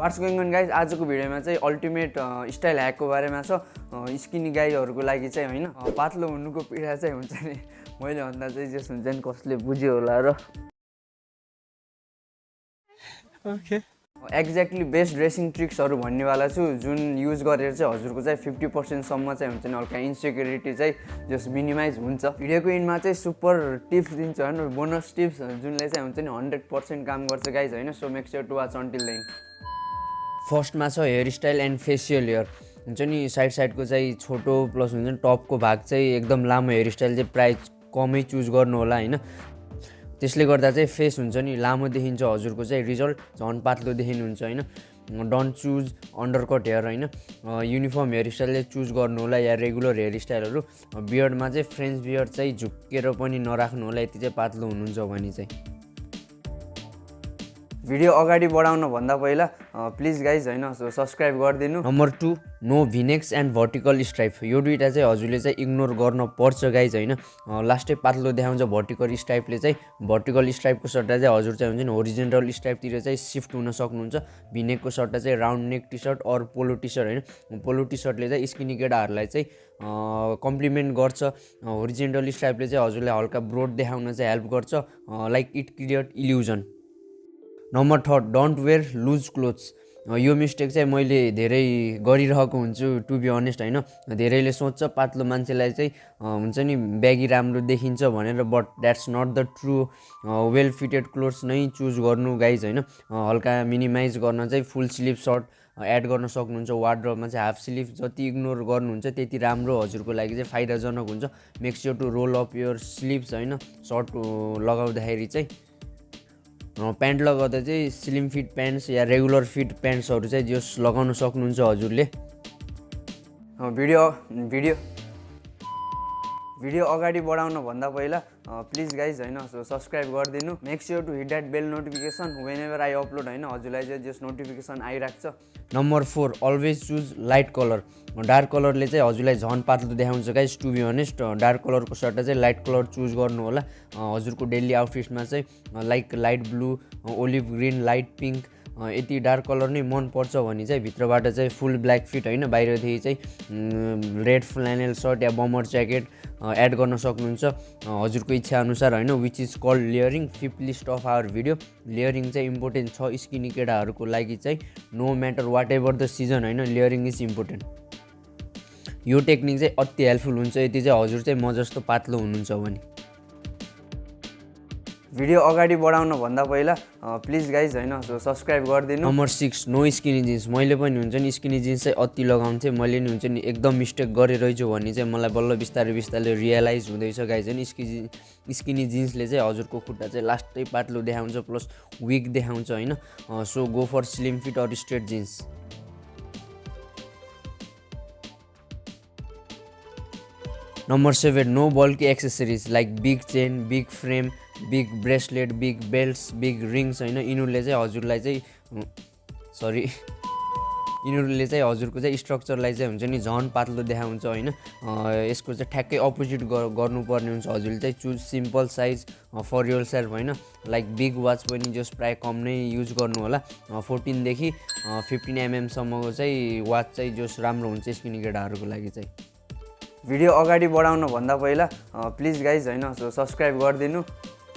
What's going on guys, आजको भिडियोमा चाहिँ अल्टिमेट स्टाइल ह्याकको बारेमा छ। स्किनी गाईहरूको लागि चाहिँ होइन, पातलो हुनुको पीडा चाहिँ हुन्छ नि, मैले भन्दा चाहिँ जस हुन्छ नि कसले बुझ्यो होला र। एक्ज्याक्टली बेस्ट ड्रेसिङ ट्रिक्सहरू भन्नेवाला छु, जुन युज गरेर चाहिँ हजुरको चाहिँ 50% सम्म चाहिँ हुन्छ नि हल्का इन्सेक्युरिटी चाहिँ जस मिनिमाइज हुन्छ। भिडियोको इन्डमा चाहिँ सुपर टिप्स दिन्छ होइन, बोनस टिप्स जुनले चाहिँ हुन्छ नि 100% काम गर्छ गाइज होइन। So make sure to watch until then. फर्स्टमा छ hair style and facial hair. हुन्छ नि साइडको चाहिँ छोटो प्लस हुन्छ नि टपको भाग चाहिँ एकदम लामो हेयर स्टाइल चाहिँ प्राय कमै चुज गर्नु होला होइन। त्यसले गर्दा चाहिँ फेस हुन्छ नि लामो देखिन्छ, हजुरको चाहिँ रिजल्ट झन् पातलो देखिनुहुन्छ होइन। डोन्ट चुज अन्डरकट हेयर होइन, युनिफर्म हेयर स्टाइलले चुज गर्नु होला या रेगुलर हेयर स्टाइलहरू। बियर्डमा चाहिँ फ्रेन्च बियर्ड चाहिँ झुक्केर पनि नराख्नु होला यति चाहिँ पातलो हुनुहुन्छ भने चाहिँ। भिडियो अगाडि बढाउन भन्दा पहिला प्लिज गाइज होइन सब्सक्राइब गरिदिनु। Number 2, no V-necks and vertical stripe. यो दुइटा चाहिँ हजुरले चाहिँ इग्नोर गर्न पर्छ गाइज होइन। लास्टै पातलो देखाउँछ भर्टिकल स्ट्राइपले चाहिँ, भर्टिकल स्ट्राइपको सट्टा चाहिँ हजुर चाहिँ हुन्छ नि होरिजेन्टल स्ट्राइपतिर चाहिँ सिफ्ट हुन सक्नुहुन्छ। भिनेकको सट्टा चाहिँ round neck T shirt or polo T shirt होइन। पोलो टी सर्टले चाहिँ स्किनी केटाहरूलाई चाहिँ कम्प्लिमेन्ट गर्छ। होरिजेन्टल स्ट्राइपले चाहिँ हजुरलाई हल्का ब्रोड देखाउन चाहिँ हेल्प गर्छ, like it create illusion. Number 3, don't wear loose clothes. यो मिस्टेक चाहिँ मैले धेरै गरिरहेको हुन्छु टु बी अनेस्ट होइन। धेरैले सोच्छ पातलो मान्छेलाई चाहिँ हुन्छ नि ब्यागी राम्रो देखिन्छ भनेर, but that's not the true. Well fitted clothes नै चुज गर्नु गाइज होइन। हल्का मिनिमाइज गर्न चाहिँ फुल स्लिभ सर्ट एड गर्न सक्नुहुन्छ। वार्डरोबमा चाहिँ हाफ स्लिभ जति इग्नोर गर्नुहुन्छ त्यति राम्रो हजुरको लागि चाहिँ फाइदाजनक हुन्छ। Make sure to roll up your sleeves होइन, सर्ट लगाउँदाखेरि चाहिँ। प्यान्ट लगाउँदा चाहिँ स्लिम फिट प्यान्ट्स या रेगुलर फिट प्यान्ट्सहरू चाहिँ जस लगाउन सक्नुहुन्छ हजुरले। भिडियो अगाडि बढाउन भन्दा पहिला प्लिज गाइज होइन सब्सक्राइब गरिदिनु। Make sure to hit that bell notification whenever I upload होइन, हजुरलाई चाहिँ जस नोटिफिकेसन आइरहेको छ। Number 4, always choose light colour. Dark कलरले चाहिँ हजुरलाई झन् पातलो देखाउँछ guys to be honest. Dark कलरको सट्टा चाहिँ लाइट कलर चुज गर्नु होला। हजुरको डेली आउटफिटमा चाहिँ like light blue, olive green, light pink यति डार्क कलर नै मनपर्छ भने चाहिँ भित्रबाट चाहिँ फुल ब्ल्याक फिट होइन, बाहिरदेखि चाहिँ रेड फ्ल्यानेल सर्ट या बमर ज्याकेट एड गर्न सक्नुहुन्छ हजुरको इच्छा अनुसार होइन। Which is called layering. 5th list of our video. Layering चाहिँ इम्पोर्टेन्ट छ स्किनी केटाहरूको लागि चाहिँ, no matter what ever the season होइन, लेयरिङ इज इम्पोर्टेन्ट। यो टेक्निक चाहिँ अति हेल्पफुल हुन्छ यति चाहिँ हजुर चाहिँ म जस्तो पातलो हुनुहुन्छ भने। भिडियो अगाडि बढाउन भन्दा पहिला प्लिज गाइज होइन सब्सक्राइब गरिदिनु। Number 6, no skinny jeans. मैले पनि हुन्छ नि स्किनी जिन्स चाहिँ अति लगाउँथेँ, मैले नि हुन्छ नि एकदम मिस्टेक गरिरहेछु भन्ने चाहिँ मलाई बल्ल बिस्तारै रियलाइज हुँदैछ गाइज होइन। स्किनी जिन्सले चाहिँ हजुरको खुट्टा चाहिँ लास्टै पातलो देखाउँछ प्लस विक देखाउँछ होइन। So go for slim fit or straight jeans. Number 7, no bulky accessories like big chain, big frame, big bracelet, big belts, big rings होइन। यिनीहरूले चाहिँ हजुरलाई चाहिँ हजुरको चाहिँ स्ट्रक्चरलाई चाहिँ हुन्छ नि झन् पातलो देखाउँछ होइन। यसको चाहिँ ठ्याक्कै अपोजिट गर्नुपर्ने हुन्छ। हजुरले चाहिँ choose simple size for your self होइन। लाइक बिग वाच पनि जस प्रायः कम नै युज गर्नु होला। 14 देखि 15 mm सम्मको चाहिँ वाच चाहिँ जस राम्रो हुन्छ स्किनी केटाहरूको लागि चाहिँ। भिडियो अगाडि बढाउन भन्दा पहिला प्लिज गाइज होइन सब्सक्राइब गरिदिनु।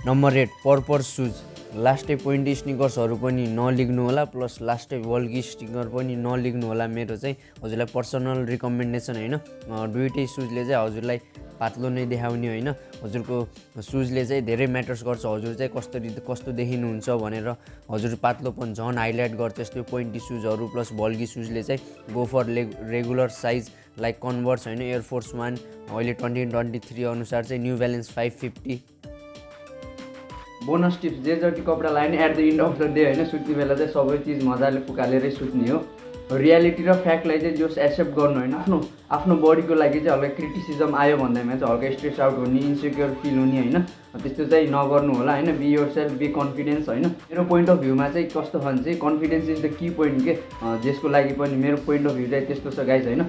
Number 8, proper shoes. लास्टै पोइन्टी स्निकर्सहरू पनि नलिग्नु होला, प्लस लास्टै बल्की स्टिकर पनि नलिग्नु होला। मेरो चाहिँ हजुरलाई पर्सनल रिकमेन्डेसन होइन। दुइटै सुजले चाहिँ हजुरलाई पातलो नै देखाउने होइन। हजुरको सुजले चाहिँ धेरै म्याटर्स गर्छ, हजुर चाहिँ कस्तो देखिनुहुन्छ भनेर। हजुर पातलोपन झन् हाइलाइट गर्छ यस्तो पोइन्टी सुजहरू प्लस बल्की सुजले चाहिँ। Go for regular size like Converse होइन, एयरफोर्स 1 अहिले 2023 अनुसार चाहिँ न्यू ब्यालेन्स 550। बोनस टिप्स, जे जति कपडा लगायो नि at the end of the day होइन, सुत्ने बेला चाहिँ सबै चिज मजाले फुकालेरै सुत्ने हो। रियालिटी र फ्याक्टलाई चाहिँ जस एक्सेप्ट गर्नु होइन। आफ्नो बडीको लागि चाहिँ हल्का क्रिटिसिजम आयो भन्दैमा चाहिँ हल्का स्ट्रेस आउट हुने, इन्सेक्योर फिल हुने होइन, त्यस्तो चाहिँ नगर्नु होला होइन। Be your self, be confidence होइन। मेरो पोइन्ट अफ भ्यूमा चाहिँ कस्तो छ भने चाहिँ confidence is the key point के, जसको लागि पनि मेरो पोइन्ट अफ भ्यू चाहिँ त्यस्तो छ गाइज होइन।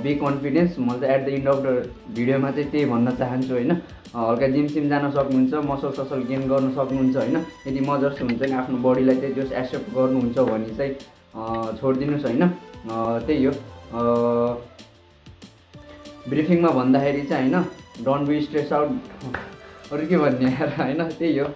Be confidence. म चाहिँ at the end of the भिडियोमा चाहिँ त्यही भन्न चाहन्छु होइन। हल्का जिम जान सक्नुहुन्छ, मसल गेन गर्न सक्नुहुन्छ होइन। यदि म जस्तो हुन्छ नि आफ्नो बडीलाई चाहिँ जस एक्सेप्ट गर्नुहुन्छ भने चाहिँ छोडिदिनुहोस् होइन। त्यही हो ब्रिफिङमा भन्दाखेरि चाहिँ होइन, डोन्ट बी स्ट्रेस आउट, अरू के भन्ने यार होइन, त्यही हो।